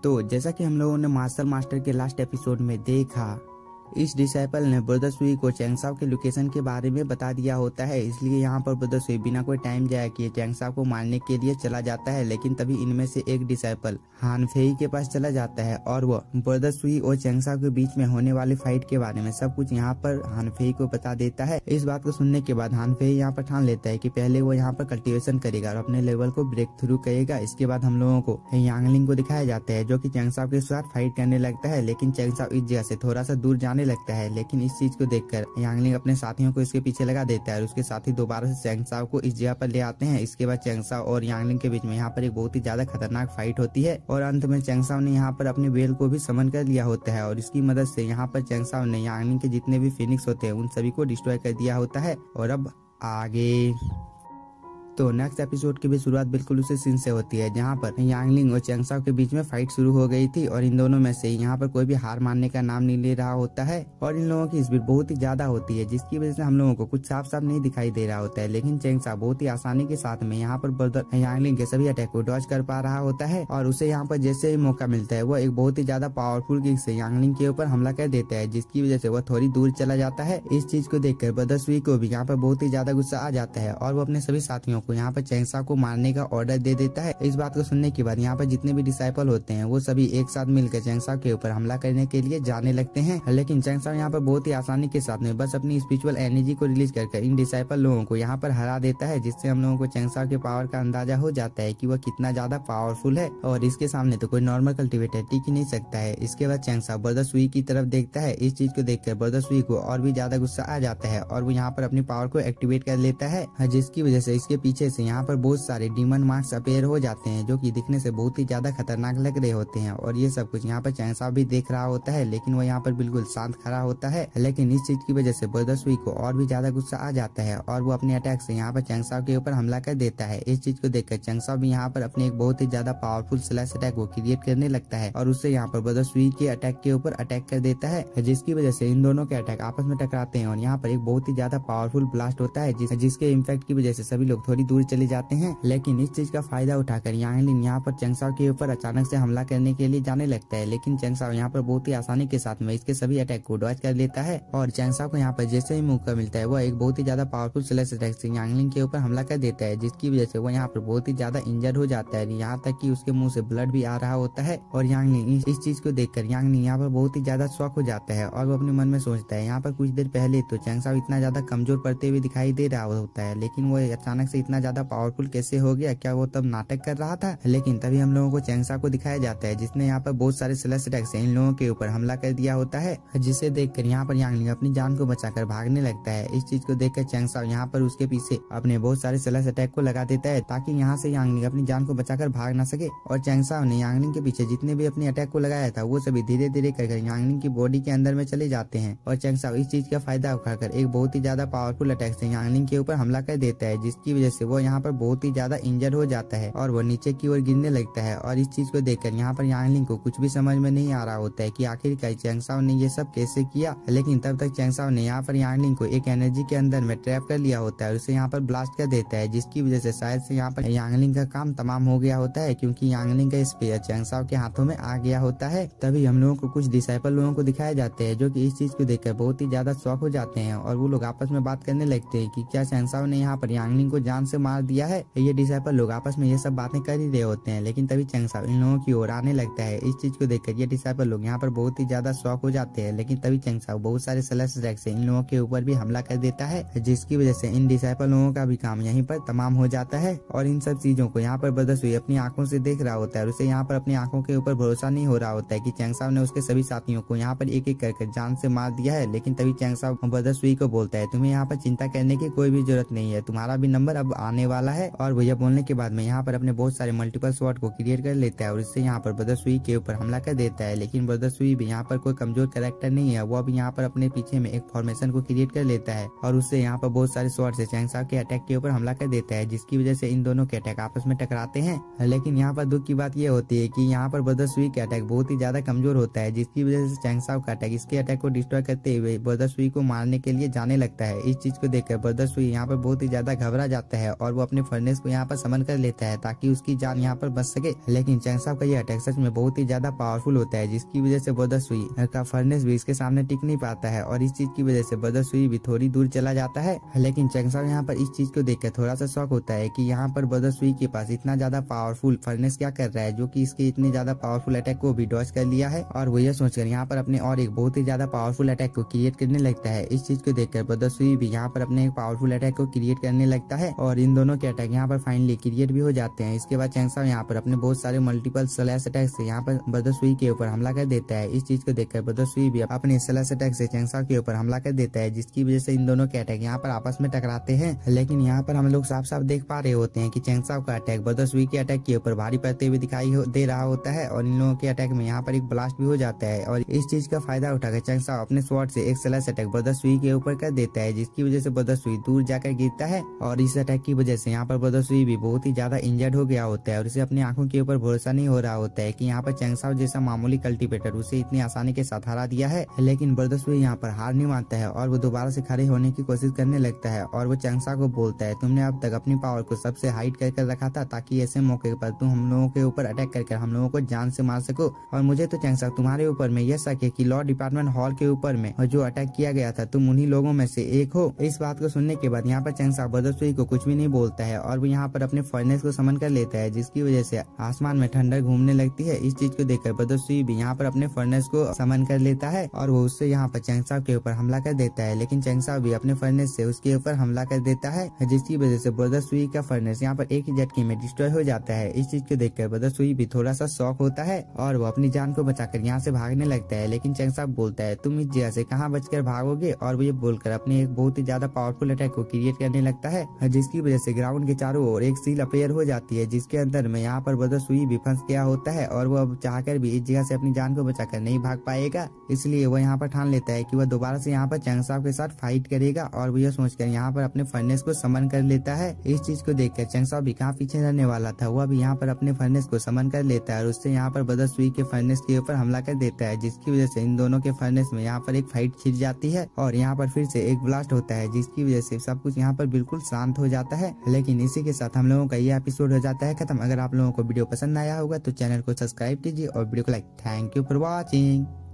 तो जैसा कि हम लोगों ने मार्शल मास्टर के लास्ट एपिसोड में देखा, इस डिसाइपल ने ब्रदर सुई को चैंगसाओ के लोकेशन के बारे में बता दिया होता है। इसलिए यहाँ पर ब्रदर सुई बिना कोई टाइम जाया किए चैंगसाओ को मारने के लिए चला जाता है। लेकिन तभी इनमें से एक डिसाइपल हान फेई के पास चला जाता है और वो ब्रदर सुई और चैंगसाओ के बीच में होने वाली फाइट के बारे में सब कुछ यहाँ पर हान फेई को बता देता है। इस बात को सुनने के बाद हान फेई यहाँ पर ठान लेता है कि पहले वो यहाँ पर कल्टीवेशन करेगा और अपने लेवल को ब्रेक थ्रू करेगा। इसके बाद हम लोगों को यांगलिंग को दिखाया जाता है जो कि चैंगसाओ के साथ फाइट करने लगता है। लेकिन चैंगसाओ इस जगह से थोड़ा सा दूर जाने लगता है। लेकिन इस चीज को देखकर यांगलिंग अपने साथियों को इसके पीछे लगा देता है और उसके साथी दोबारा से चैंगसाओ को इस जगह पर ले आते हैं। इसके बाद चैंगसाओ और यांगलिंग के बीच में यहाँ पर एक बहुत ही ज्यादा खतरनाक फाइट होती है और अंत में चैंगसाओ ने यहाँ पर अपने बेल को भी समन कर लिया होता है और इसकी मदद से यहाँ पर चैंगसाओ ने यांगलिंग के जितने भी फिनिक्स होते हैं उन सभी को डिस्ट्रॉय कर दिया होता है। और अब आगे तो नेक्स्ट एपिसोड की भी शुरुआत बिल्कुल उसी सीन से होती है जहाँ पर यांगलिंग और चैंगसाओ के बीच में फाइट शुरू हो गई थी और इन दोनों में से यहाँ पर कोई भी हार मानने का नाम नहीं ले रहा होता है और इन लोगों की स्पीड बहुत ही ज्यादा होती है जिसकी वजह से हम लोगों को कुछ साफ साफ नहीं दिखाई दे रहा होता है। लेकिन चैंगसाओ बहुत ही आसानी के साथ में यहाँ पर ब्रदर यांगलिंग के सभी अटैक को डॉज कर पा रहा होता है और उसे यहाँ पर जैसे ही मौका मिलता है वो एक बहुत ही ज्यादा पावरफुल किक से यांगलिंग के ऊपर हमला कर देता है जिसकी वजह से वह थोड़ी दूर चला जाता है। इस चीज को देखकर ब्रदर सुई को भी यहाँ पर बहुत ही ज्यादा गुस्सा आ जाता है और वो अपने सभी साथियों को यहाँ पर चैंगसाओ को मारने का ऑर्डर दे देता है। इस बात को सुनने के बाद यहाँ पर जितने भी डिसाइपल होते हैं वो सभी एक साथ मिलकर चैंगसाओ के ऊपर हमला करने के लिए जाने लगते हैं। लेकिन चैंगसाओ यहाँ पर बहुत ही आसानी के साथ में बस अपनी स्पिरिचुअल एनर्जी को रिलीज कर इन डिसाइपल लोगों को यहाँ पर हरा देता है जिससे हम लोगों को चैंगसाओ के पावर का अंदाजा हो जाता है कि वह कितना ज्यादा पावरफुल है और इसके सामने तो कोई नॉर्मल कल्टिवेटर टिक ही नहीं सकता है। इसके बाद चैंगसाओ ब्रदर सुई की तरफ देखता है। इस चीज को देखकर ब्रदर सुई को और भी ज्यादा गुस्सा आ जाता है और वो यहाँ पर अपनी पावर को एक्टिवेट कर लेता है जिसकी वजह से इसके पीछे से यहाँ पर बहुत सारे डीमन मार्क्स अपेयर हो जाते हैं जो कि दिखने से बहुत ही ज्यादा खतरनाक लग रहे होते हैं और ये सब कुछ यहाँ पर चैंगसाओ भी देख रहा होता है। लेकिन वो यहाँ पर बिल्कुल शांत खड़ा होता है। लेकिन इस चीज की वजह से ब्रदर सुई को और भी ज्यादा गुस्सा आ जाता है और वो अपने अटैक से यहाँ पर चैंगसाओ के ऊपर हमला कर देता है। इस चीज को देखकर चैंगसाओ भी यहाँ पर अपने एक बहुत ही ज्यादा पावरफुल स्लैश अटैक को क्रिएट करने लगता है और उससे यहाँ पर ब्रदर सुई के अटैक के ऊपर अटैक कर देता है जिसकी वजह से इन दोनों के अटैक आपस में टकराते हैं और यहाँ पर एक बहुत ही ज्यादा पावरफुल ब्लास्ट होता है जिसके इम्पैक्ट की वजह से सभी लोग थोड़ी दूर चले जाते हैं। लेकिन इस चीज का फायदा उठाकर यांगलिंग यहाँ पर चैंगसाओ के ऊपर अचानक से हमला करने के लिए जाने लगता है। लेकिन चैंगसाओ यहाँ पर बहुत ही आसानी के साथ में इसके सभी अटैक को डॉज कर लेता है और चैंगसाओ को यहाँ पर जैसे ही मौका मिलता है वो एक बहुत ही ज्यादा पावरफुल स्लैश अटैक से यांगलिंग के ऊपर हमला कर देता है जिसकी वजह से वो यहाँ पर बहुत ही ज्यादा इंजर्ड हो जाता है। यहाँ तक कि उसके मुंह से ब्लड भी आ रहा होता है और यांगलिंग इस चीज को देखकर यांगलिंग यहाँ पर बहुत ही ज्यादा शॉक हो जाता है और वो अपने मन में सोचता है यहाँ पर कुछ देर पहले तो चैंगसाओ इतना ज्यादा कमजोर पड़ते हुए दिखाई दे रहा होता है लेकिन वो अचानक से इतना ज्यादा पावरफुल कैसे हो गया, क्या वो तब नाटक कर रहा था। लेकिन तभी हम लोगों को चैंगसाओ को दिखाया जाता है जिसने यहाँ पर बहुत सारे स्लैश अटैक से इन लोगों के ऊपर हमला कर दिया होता है जिसे देखकर यहाँ पर यांगलिंग अपनी जान को बचाकर भागने लगता है। इस चीज को देखकर चैंगसाओ यहाँ पर उसके पीछे अपने बहुत सारे स्लैश अटैक को लगा देता है ताकि यहाँ से यांगलिंग अपनी जान को बचाकर भाग ना सके और चैंगसाओ ने यांगलिंग के पीछे जितने भी अपने अटैक को लगाया था वो सभी धीरे धीरे कर यांगलिंग की बॉडी के अंदर में चले जाते हैं और चैंगसाओ इस चीज का फायदा उठाकर एक बहुत ही ज्यादा पावरफुल अटैक से यांगलिंग के ऊपर हमला कर देता है जिसकी वजह से वो यहाँ पर बहुत ही ज्यादा इंजर्ड हो जाता है और वो नीचे की ओर गिरने लगता है। और इस चीज को देखकर यहाँ पर यांगलिंग को कुछ भी समझ में नहीं आ रहा होता है कि आखिरकार चैंगसाओ ने ये सब कैसे किया। लेकिन तब तक चैंगसाओ ने यहाँ पर यांगलिंग को एक एनर्जी के अंदर में ट्रैप कर लिया होता है और उसे यहाँ पर ब्लास्ट कर देता है जिसकी वजह से शायद से यहाँ पर यांगलिंग का काम तमाम हो गया होता है क्योंकि यांगलिंग का स्पेयर चैंगसाओ के हाथों में आ गया होता है। तभी हम लोगों को कुछ डिसाइपल लोगों को दिखाए जाते हैं जो कि इस चीज को देखकर बहुत ही ज्यादा शॉक हो जाते हैं और वो लोग आपस में बात करने लगते हैं कि क्या चैंगसाओ ने यहाँ पर यांगलिंग को जान से मार दिया है। ये डिसाइपल लोग आपस में ये सब बातें कर ही रहे होते हैं लेकिन तभी चैंगसाओ इन लोगों की ओर आने लगता है। इस चीज को देखकर ये डिसाइपल लोग यहाँ पर बहुत ही ज्यादा शॉक हो जाते हैं लेकिन तभी चैंगसाओ बहुत सारे स्लैश अटैक से इन लोगों के ऊपर भी हमला कर देता है जिसकी वजह से इन डिसाइपल लोगों का भी काम यहीं पर तमाम हो जाता है। और इन सब चीजों को यहाँ पर ब्रदर सुई अपनी आंखों से देख रहा होता है और उसे यहाँ पर अपनी आंखों के ऊपर भरोसा नहीं हो रहा होता है कि चैंगसाओ ने उसके सभी साथियों को यहाँ पर एक एक कर जान से मार दिया है। लेकिन तभी चैंगसाओ ब्रदर सुई को बोलता है तुम्हें यहाँ पर चिंता करने की कोई भी जरूरत नहीं है, तुम्हारा भी नंबर अब आने वाला है। और भैया बोलने के बाद में यहाँ पर अपने बहुत सारे मल्टीपल शॉट को क्रिएट कर लेता है और इससे यहाँ पर ब्रदर सुई के ऊपर हमला कर देता है। लेकिन ब्रदर सुई भी यहाँ पर कोई कमजोर कैरेक्टर नहीं है, वो अब यहाँ पर अपने पीछे में एक फॉर्मेशन को क्रिएट कर लेता है और उससे यहाँ पर बहुत सारे शॉट से चैंगसाओ के अटैक के ऊपर हमला कर देता है जिसकी वजह से इन दोनों के अटैक आपस में टकराते हैं। लेकिन यहाँ पर दुख की बात यह होती है कि यहाँ पर ब्रदर सुई का अटैक बहुत ही ज्यादा कमजोर होता है जिसकी वजह से चैंगसाओ का अटैक इसके अटैक को डिस्ट्रॉय करते हुए ब्रदर सुई को मारने के लिए जाने लगता है। इस चीज को देखकर ब्रदर सुई यहाँ पर बहुत ही ज्यादा घबरा जाता है है और वो अपने फर्नेस को यहाँ पर समन कर लेता है ताकि उसकी जान यहाँ पर बच सके। लेकिन चैंग साहब का ये अटैक सच में बहुत ही ज्यादा पावरफुल होता है, जिसकी वजह से ब्रदर सुई का फर्नेस भी इसके सामने टिक नहीं पाता है और इस चीज की वजह से ब्रदर सुई भी थोड़ी दूर चला जाता है। लेकिन चैंग साहब यहाँ पर इस चीज को देखकर थोड़ा सा शॉक होता है कि यहाँ पर ब्रदर सुई के पास इतना ज्यादा पावरफुल फर्नेस क्या कर रहा है, जो कि इसके इतने ज्यादा पावरफुल अटैक को भी डॉज कर लिया है। और वो ये सोचकर यहाँ पर अपने और एक बहुत ही ज्यादा पावरफुल अटैक को क्रिएट करने लगता है। इस चीज को देखकर ब्रदर सुई भी यहाँ पर अपने एक पावरफुल अटैक को क्रिएट करने लगता है और इन दोनों के अटैक यहाँ पर फाइनली क्रिएट भी हो जाते हैं। इसके बाद चैंग साहब यहाँ पर अपने बहुत सारे मल्टीपल स्लैश अटैक से यहाँ पर ब्रदर सुई के ऊपर हमला कर देता है। इस चीज को देखकर ब्रदर सुई भी अपने स्लैश अटैक से चैंग साहब के ऊपर हमला कर देता है, जिसकी वजह से इन दोनों के अटैक यहाँ पर आपस में टकराते हैं। लेकिन यहाँ पर हम लोग साफ साफ देख पा रहे होते हैं कि चैंग साहब का अटैक ब्रदर सुई के अटैक के ऊपर भारी पड़ते हुए दिखाई दे रहा होता है और इन लोगों के अटैक में यहाँ पर एक ब्लास्ट भी हो जाता है। और इस चीज का फायदा उठाकर चैंग साहब अपने स्वॉर्ड से एक स्लैश अटैक ब्रदर सुई के ऊपर कर देता है, जिसकी वजह से ब्रदर सुई दूर जाकर गिरता है। और इस अटैक की वजह से यहाँ पर ब्रदर सुई भी बहुत ही ज्यादा इंजर्ड हो गया होता है और उसे अपनी आंखों के ऊपर भरोसा नहीं हो रहा होता है कि यहाँ पर चैंग साहब जैसा मामूली कल्टीवेटर उसे इतनी आसानी के साथ हरा दिया है। लेकिन ब्रदर सुई यहाँ पर हार नहीं मानता है और वो दोबारा से खड़े होने की कोशिश करने लगता है और वो चैंग साहब को बोलता है, तुमने अब तक अपनी पावर को सबसे हाइड कर रखा था ताकि ऐसे मौके पर तुम हम लोगों के ऊपर अटैक करके हम लोगों को जान से मार सको। और मुझे तो चैंग साहब तुम्हारे ऊपर में यह शक है कि लॉ डिपार्टमेंट हॉल के ऊपर में और जो अटैक किया गया था तुम उन्हीं लोगों में से एक हो। इस बात को सुनने के बाद यहाँ पर चैंग साहब ब्रदर सुई को कुछ भी नहीं बोलता है और वो यहाँ पर अपने फर्नेस को समन कर लेता है, जिसकी वजह से आसमान में ठंडक घूमने लगती है। इस चीज को देखकर ब्रदर सुई भी यहाँ पर अपने फर्नेस को समन कर लेता है और वो उससे यहाँ पर चैंग साहब के ऊपर हमला कर देता है। लेकिन चैंग साहब भी अपने फर्नेस से उसके ऊपर हमला कर देता है, जिसकी वजह से ब्रदर सुई का फर्नेस यहाँ पर एक ही झटके में डिस्ट्रॉय हो जाता है। इस चीज को देखकर ब्रदर सुई भी थोड़ा सा शॉक होता है और वो अपनी जान को बचाकर यहाँ से भागने लगता है। लेकिन चैंग साहब बोलता है, तुम इस जगह से कहाँ बचकर भागोगे, और वो ये बोलकर अपने एक बहुत ही ज्यादा पावरफुल अटैक को क्रिएट करने लगता है, जिसकी वजह से ग्राउंड के चारों ओर एक सील अपेयर हो जाती है, जिसके अंदर में यहाँ पर ब्रदर सुई भी फंस गया होता है और वो अब चाहकर भी इस जगह से अपनी जान को बचाकर नहीं भाग पाएगा। इसलिए वो यहाँ पर ठान लेता है कि वह दोबारा से यहाँ पर चैंग साहब के साथ फाइट करेगा और वो यह सोचकर यहाँ पर अपने फर्नेस को समन कर लेता है। इस चीज को देखकर चैंग साहब भी कहाँ पीछे रहने वाला था, वह भी यहाँ पर अपने फर्नेस को समन कर लेता है और उससे यहाँ पर ब्रदर सुई के फर्नेस के ऊपर हमला कर देता है, जिसकी वजह से इन दोनों के फर्नेस में यहाँ पर एक फाइट छिड़ जाती है और यहाँ पर फिर से एक ब्लास्ट होता है, जिसकी वजह से सब कुछ यहाँ पर बिल्कुल शांत हो जाता है। लेकिन इसी के साथ हम लोगों का ये एपिसोड हो जाता है खत्म। अगर आप लोगों को वीडियो पसंद आया होगा तो चैनल को सब्सक्राइब कीजिए और वीडियो को like. Thank you for watching.